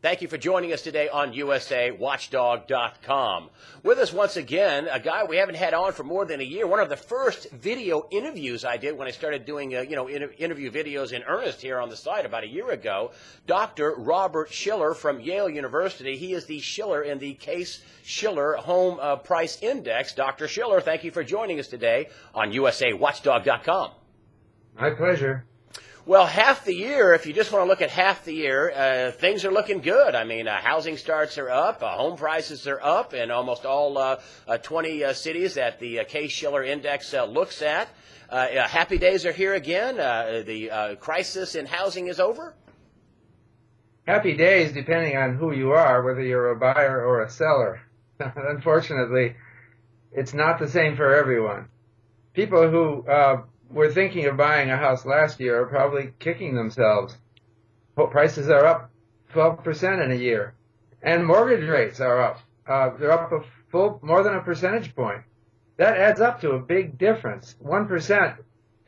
Thank you for joining us today on USAWatchdog.com. With us once again, a guy we haven't had on for more than a year. One of the first video interviews I did when I started doing, interview videos in earnest here on the site about a year ago. Dr. Robert Shiller from Yale University. He is the Shiller in the Case-Shiller Home Price Index. Dr. Shiller, thank you for joining us today on USAWatchdog.com. My pleasure. Well, half the year, if you just want to look at half the year, things are looking good. I mean, housing starts are up, home prices are up in almost all 20 cities that the Case-Shiller Index looks at. Happy days are here again. The crisis in housing is over. Happy days, depending on who you are, whether you're a buyer or a seller. Unfortunately, it's not the same for everyone. People who were thinking of buying a house last year are probably kicking themselves. Prices are up 12% in a year, and mortgage rates are up. They're up more than a percentage point. That adds up to a big difference. 1%,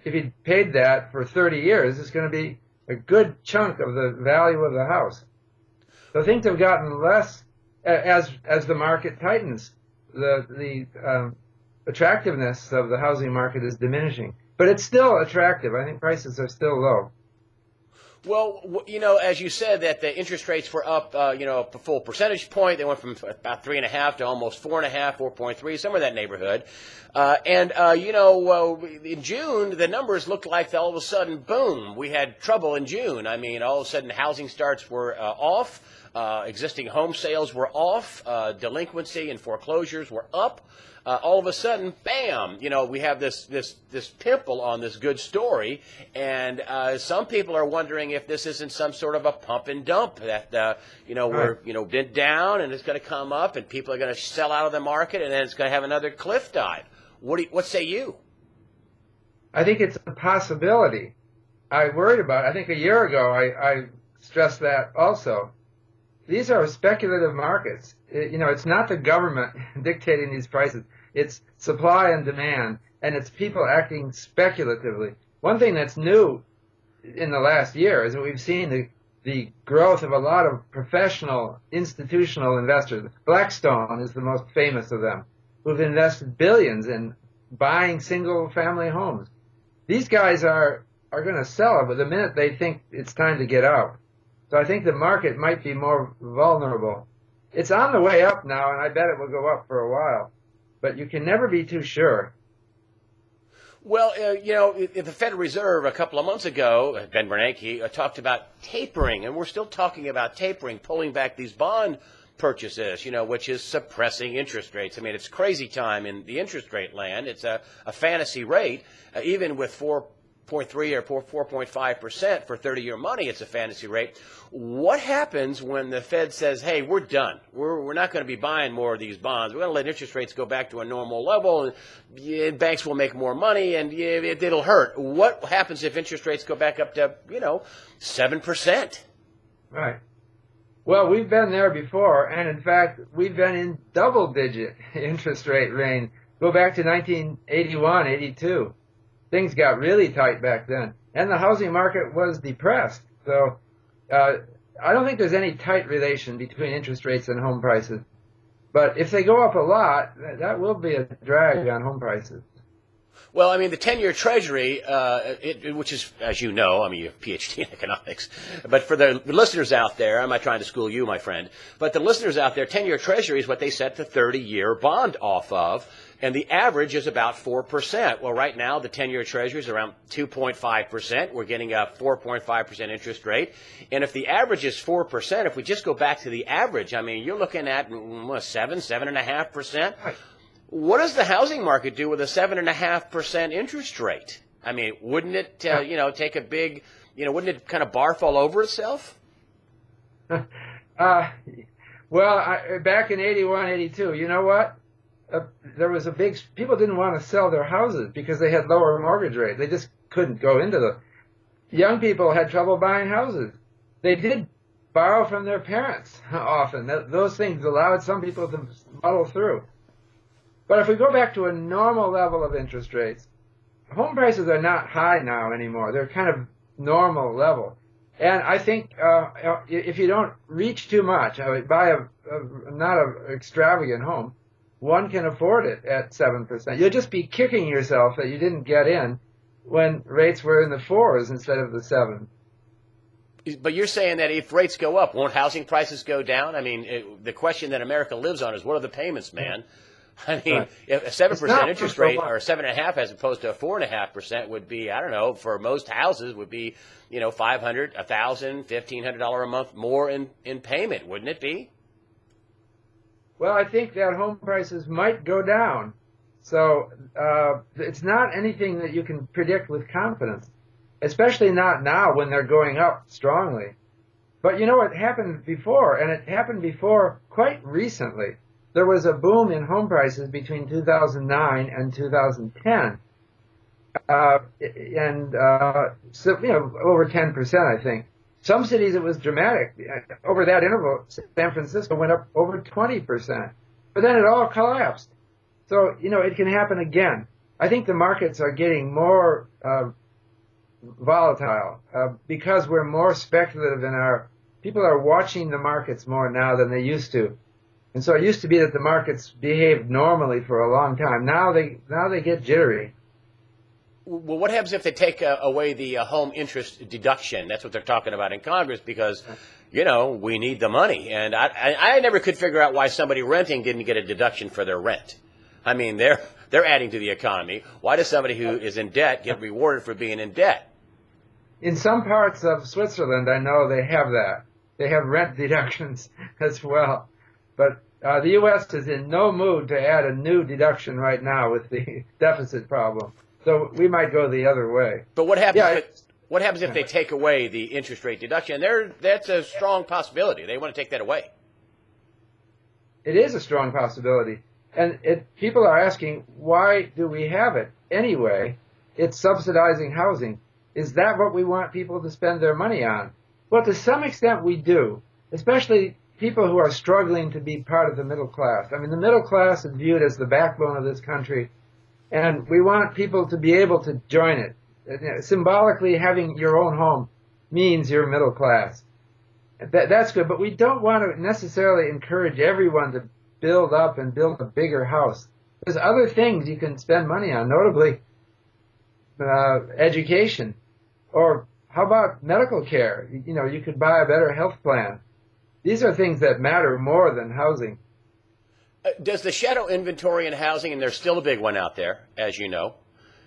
if you paid that for 30 years, is going to be a good chunk of the value of the house. So things have gotten less as the market tightens. The attractiveness of the housing market is diminishing. But it's still attractive. I think prices are still low. Well, as you said, that the interest rates were up, a full percentage point. They went from about 3.5 to almost 4.5, 4.3, somewhere in that neighborhood. In June, the numbers looked like all of a sudden, boom, we had trouble in June. I mean, all of a sudden, housing starts were off. Existing home sales were off. Delinquency and foreclosures were up. All of a sudden, bam, we have this pimple on this good story, and some people are wondering if this isn't some sort of a pump and dump that, we're, been down and it's going to come up and people are going to sell out of the market and then it's going to have another cliff dive. What say you? I think it's a possibility. I worried about it. I think a year ago I stressed that also. These are speculative markets. It's not the government dictating these prices. It's supply and demand, and it's people acting speculatively. One thing that's new in the last year is that we've seen the growth of a lot of professional, institutional investors. Blackstone is the most famous of them, who've invested billions in buying single-family homes. These guys are going to sell it, but the minute they think it's time to get out. So I think the market might be more vulnerable. It's on the way up now, and I bet it will go up for a while. But you can never be too sure. Well, the Federal Reserve a couple of months ago, Ben Bernanke, talked about tapering, and we're still talking about tapering, pulling back these bond purchases, which is suppressing interest rates. I mean, it's crazy time in the interest rate land. It's a fantasy rate, even with 4.3 or 4.5% for 30-year money, it's a fantasy rate. What happens when the Fed says, hey, we're done. We're not going to be buying more of these bonds. We're going to let interest rates go back to a normal level, and banks will make more money, and it'll hurt. What happens if interest rates go back up to, 7%? Right. Well, we've been there before, and in fact, we've been in double-digit interest rate range. Go back to 1981, 82. Things got really tight back then, and the housing market was depressed. So I don't think there's any tight relation between interest rates and home prices. But if they go up a lot, that will be a drag on home prices. Well, I mean, the 10-year Treasury, which is, as you know, I mean, you have a PhD in economics, but for the listeners out there, I'm not trying to school you, my friend, but the listeners out there, 10-year Treasury is what they set the 30-year bond off of, and the average is about 4%. Well, right now, the 10-year Treasury is around 2.5%. We're getting a 4.5% interest rate. And if the average is 4%, if we just go back to the average, I mean, you're looking at 7.5%. Right. What does the housing market do with a 7.5% interest rate? I mean, wouldn't it, take a big, wouldn't it kind of barf all over itself? Back in 81, 82, you know what? There was people didn't want to sell their houses because they had lower mortgage rates. They just couldn't go into them. Young people had trouble buying houses. They did borrow from their parents often. Those things allowed some people to muddle through. But if we go back to a normal level of interest rates, home prices are not high now anymore. They're kind of normal level. And I think if you don't reach too much, buy not an extravagant home, one can afford it at 7%. You'll just be kicking yourself that you didn't get in when rates were in the 4s instead of the 7. But you're saying that if rates go up, won't housing prices go down? I mean, the question that America lives on is, what are the payments, man? I mean, Right. if a 7% interest rate or 7.5 as opposed to a 4.5% would be, I don't know, for most houses would be, $500, $1,000, $1,500 a month more in payment, wouldn't it be? Well, I think that home prices might go down. So it's not anything that you can predict with confidence, especially not now when they're going up strongly. But it happened before, and it happened before quite recently. There was a boom in home prices between 2009 and 2010. So, over 10%, I think. Some cities it was dramatic. Over that interval, San Francisco went up over 20%. But then it all collapsed. So, it can happen again. I think the markets are getting more volatile because we're more speculative people are watching the markets more now than they used to. And so it used to be that the markets behaved normally for a long time. Now they get jittery. Well, what happens if they take away the home interest deduction? That's what they're talking about in Congress because, we need the money. And I never could figure out why somebody renting didn't get a deduction for their rent. I mean, they're adding to the economy. Why does somebody who is in debt get rewarded for being in debt? In some parts of Switzerland, I know they have that. They have rent deductions as well. But the U.S. is in no mood to add a new deduction right now with the deficit problem. So we might go the other way. But what happens if they take away the interest rate deduction? That's a strong possibility. They want to take that away. It is a strong possibility. And people are asking, why do we have it anyway? It's subsidizing housing. Is that what we want people to spend their money on? Well, to some extent we do, especially people who are struggling to be part of the middle class. I mean, the middle class is viewed as the backbone of this country, and we want people to be able to join it. Symbolically, having your own home means you're middle class. That's good, but we don't want to necessarily encourage everyone to build up and build a bigger house. There's other things you can spend money on, notably education, or how about medical care? You could buy a better health plan. These are things that matter more than housing. Does the shadow inventory in housing, and there's still a big one out there, as you know,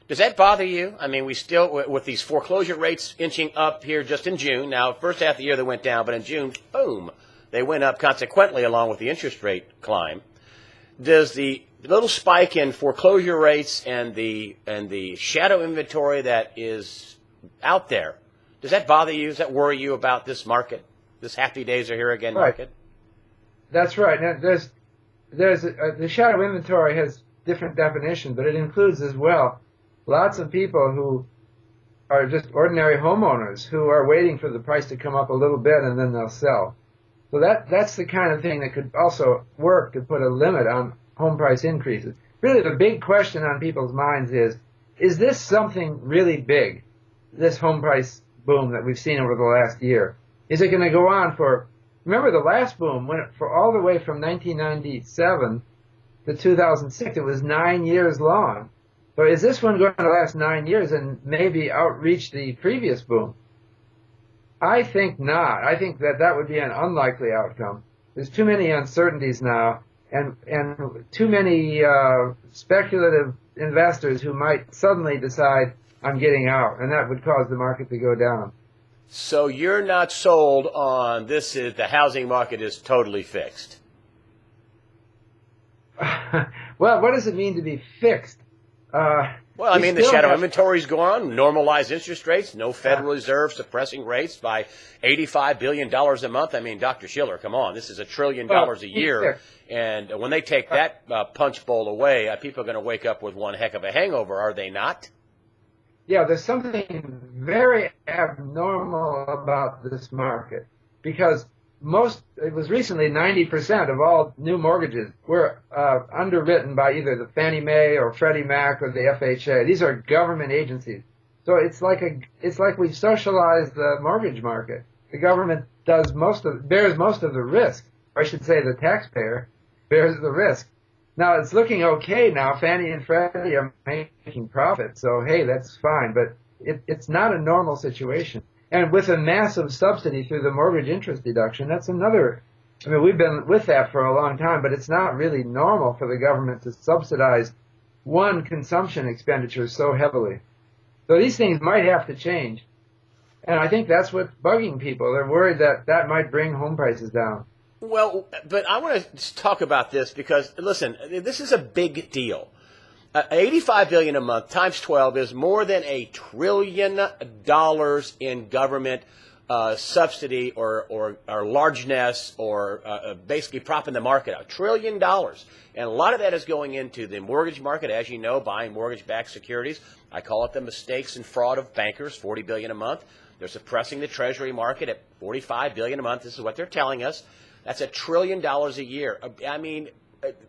does that bother you? I mean, we still, with these foreclosure rates inching up here just in June. Now, first half of the year they went down, but in June, boom, they went up consequently along with the interest rate climb. Does the little spike in foreclosure rates and the shadow inventory that is out there, does that bother you? Does that worry you about this market, this happy days are here again market? That's right. Now, the shadow inventory has different definitions, but it includes as well lots of people who are just ordinary homeowners who are waiting for the price to come up a little bit and then they'll sell. So that's the kind of thing that could also work to put a limit on home price increases. Really, the big question on people's minds is this something really big, this home price boom that we've seen over the last year? Is it going to go on remember the last boom went for all the way from 1997 to 2006. It was 9 years long. So is this one going to last 9 years and maybe outreach the previous boom? I think not. I think that would be an unlikely outcome. There's too many uncertainties now and too many speculative investors who might suddenly decide, I'm getting out, and that would cause the market to go down. So you're not sold on the housing market is totally fixed? Well, what does it mean to be fixed? Well, I mean, the shadow inventory's gone, normalized interest rates, no Federal Reserve suppressing rates by $85 billion a month. I mean, Dr. Schiller, come on, this is $1 trillion a year. And when they take that punch bowl away, people are going to wake up with one heck of a hangover, are they not? Yeah, there's something very abnormal about this market because it was recently 90% of all new mortgages were underwritten by either the Fannie Mae or Freddie Mac or the FHA. These are government agencies. So it's like we've socialized the mortgage market. The government bears most of the risk, or I should say the taxpayer bears the risk. Now it's looking okay now. Fannie and Freddie are making profit, so hey, that's fine. But it's not a normal situation. And with a massive subsidy through the mortgage interest deduction, that's another. I mean, we've been with that for a long time, but it's not really normal for the government to subsidize one consumption expenditure so heavily. So these things might have to change. And I think that's what's bugging people. They're worried that that might bring home prices down. Well, but I want to talk about this because, listen, this is a big deal. 85 billion a month times 12 is more than $1 trillion in government subsidy or largeness or basically propping the market out. $1 trillion. And a lot of that is going into the mortgage market, as you know, buying mortgage-backed securities. I call it the mistakes and fraud of bankers, $40 billion a month. They're suppressing the Treasury market at $45 billion a month. This is what they're telling us. That's $1 trillion a year. I mean,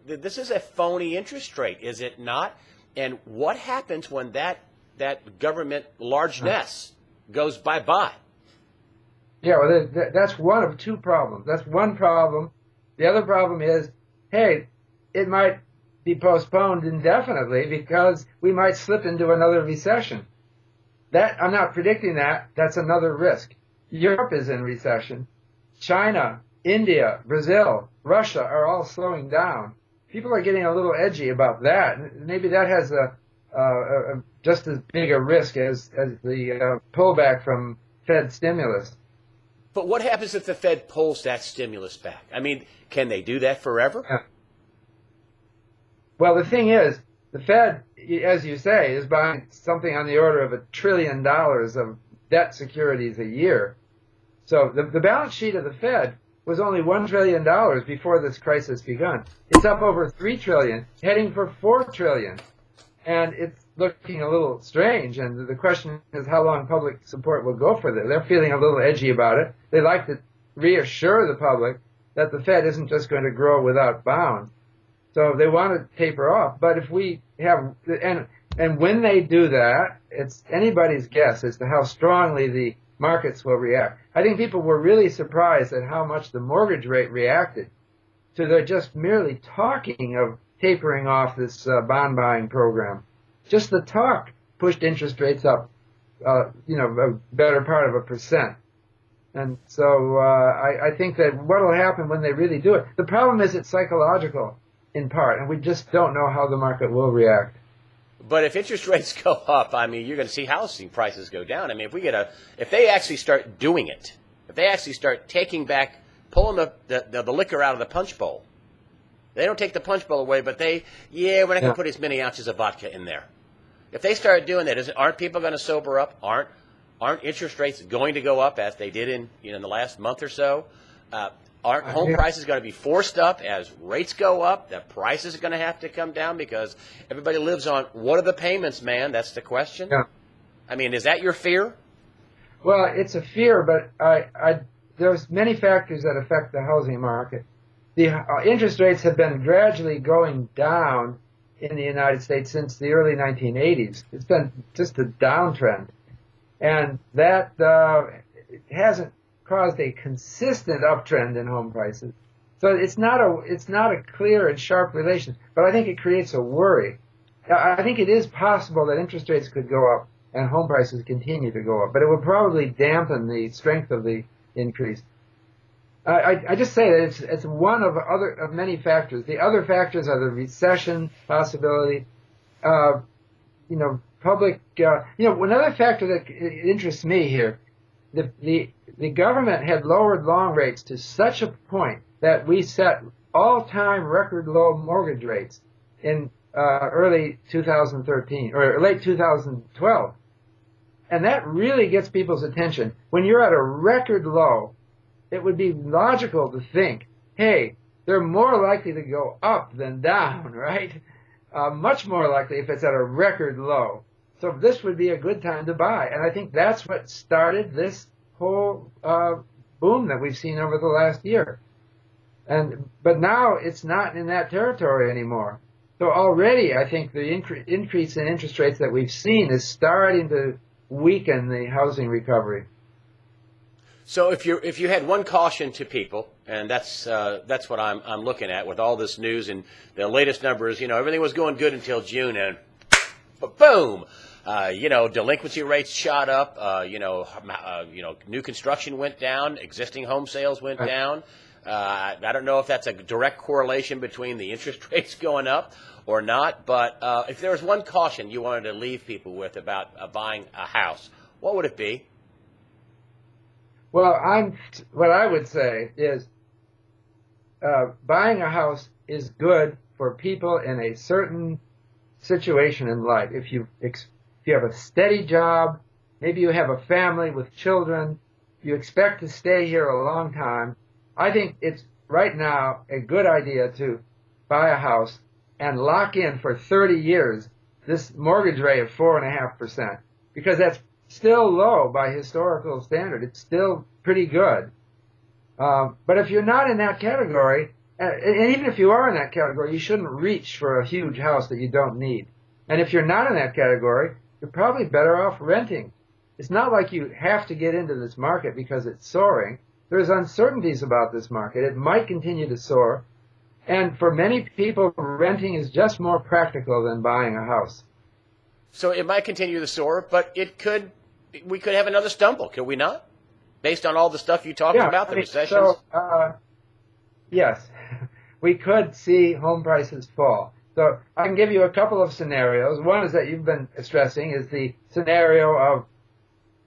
this is a phony interest rate, is it not? And what happens when that government largeness goes bye-bye? Yeah, well, that's one of two problems. That's one problem. The other problem is, hey, it might be postponed indefinitely because we might slip into another recession. That I'm not predicting that. That's another risk. Europe is in recession. China, India, Brazil, Russia are all slowing down. People are getting a little edgy about that. Maybe that has a just as big a risk as the pullback from Fed stimulus. But what happens if the Fed pulls that stimulus back? I mean, can they do that forever? Yeah. Well, the thing is, the Fed, as you say, is buying something on the order of $1 trillion of debt securities a year. So the balance sheet of the Fed was only $1 trillion before this crisis begun. It's up over $3 trillion, heading for $4 trillion. And it's looking a little strange. And the question is how long public support will go for this. They're feeling a little edgy about it. They like to reassure the public that the Fed isn't just going to grow without bounds. So they want to taper off. But if we have, and when they do that, it's anybody's guess as to how strongly the markets will react. I think people were really surprised at how much the mortgage rate reacted to their just merely talking of tapering off this bond buying program. Just the talk pushed interest rates up, a better part of 1%. And so I think that what will happen when they really do it, the problem is it's psychological in part, and we just don't know how the market will react. But if interest rates go up, I mean, you're going to see housing prices go down. I mean, if they actually start doing it, if they actually start pulling the liquor out of the punch bowl, they don't take the punch bowl away, but we're not going to put as many ounces of vodka in there. If they start doing that, aren't people going to sober up? Aren't interest rates going to go up as they did in the last month or so? Aren't home prices going to be forced up as rates go up? The prices are going to have to come down because everybody lives on what are the payments, man? That's the question. Yeah. I mean, is that your fear? Well, it's a fear, but there's many factors that affect the housing market. The interest rates have been gradually going down in the United States since the early 1980s. It's been just a downtrend, and that hasn't caused a consistent uptrend in home prices. So it's not a clear and sharp relation, but I think it creates a worry. I think it is possible that interest rates could go up and home prices continue to go up, but it would probably dampen the strength of the increase. I just say that it's one of many factors. The other factors are the recession possibility, public. Another factor that interests me here. The government had lowered long rates to such a point that we set all-time record low mortgage rates in early 2013 or late 2012. And that really gets people's attention. When you're at a record low, it would be logical to think, hey, they're more likely to go up than down, right? Much more likely if it's at a record low. So this would be a good time to buy. And I think that's what started this whole boom that we've seen over the last year. But now it's not in that territory anymore. So already I think the increase in interest rates that we've seen is starting to weaken the housing recovery. So if you had one caution to people, and that's what I'm looking at with all this news and the latest numbers, everything was going good until June, and boom, delinquency rates shot up. New construction went down, existing home sales went down. I don't know if that's a direct correlation between the interest rates going up or not, but if there was one caution you wanted to leave people with about buying a house, what would it be? Well, what I would say is buying a house is good for people in a certain situation in life. If you have a steady job, maybe you have a family with children, you expect to stay here a long time, I think it's right now a good idea to buy a house and lock in for 30 years this mortgage rate of 4.5%, because that's still low by historical standard. It's still pretty good. But if you're not in that category, and even if you are in that category, you shouldn't reach for a huge house that you don't need. And if you're not in that category, you're probably better off renting. It's not like you have to get into this market because it's soaring. There's uncertainties about this market. It might continue to soar. And for many people, renting is just more practical than buying a house. So it might continue to soar, but we could have another stumble, could we not? Based on all the stuff you talked about, the recessions? So, yes, we could see home prices fall. So I can give you a couple of scenarios. One is that you've been stressing is the scenario of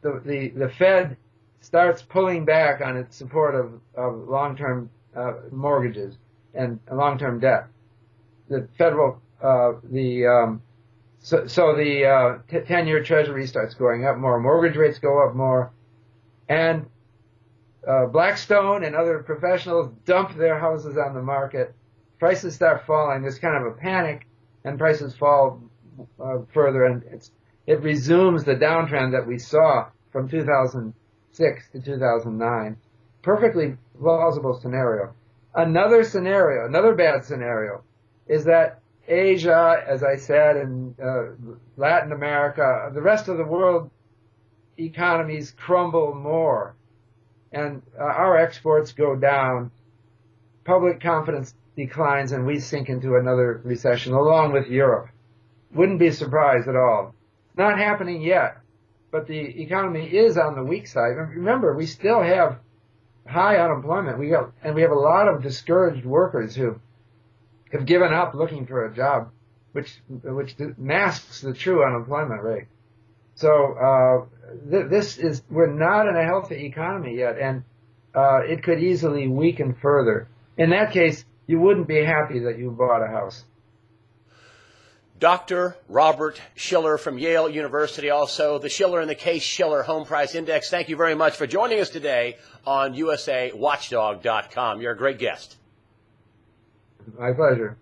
the Fed starts pulling back on its support of long-term mortgages and long-term debt. The federal, the 10-year Treasury starts going up more, mortgage rates go up more, and Blackstone and other professionals dump their houses on the market. Prices start falling. There's kind of a panic, and prices fall further, and it resumes the downtrend that we saw from 2006 to 2009. Perfectly plausible scenario. Another bad scenario, is that Asia, as I said, and Latin America, the rest of the world economies crumble more, and our exports go down, public confidence declines, and we sink into another recession along with Europe. Wouldn't be surprised at all. Not happening yet, but the economy is on the weak side. And remember, we still have high unemployment. We have a lot of discouraged workers who have given up looking for a job, which masks the true unemployment rate. So we're not in a healthy economy yet, and it could easily weaken further. In that case, you wouldn't be happy that you bought a house. Dr. Robert Shiller from Yale University, also the Shiller and the Case-Shiller Home Price Index. Thank you very much for joining us today on USAWatchdog.com. You're a great guest. My pleasure.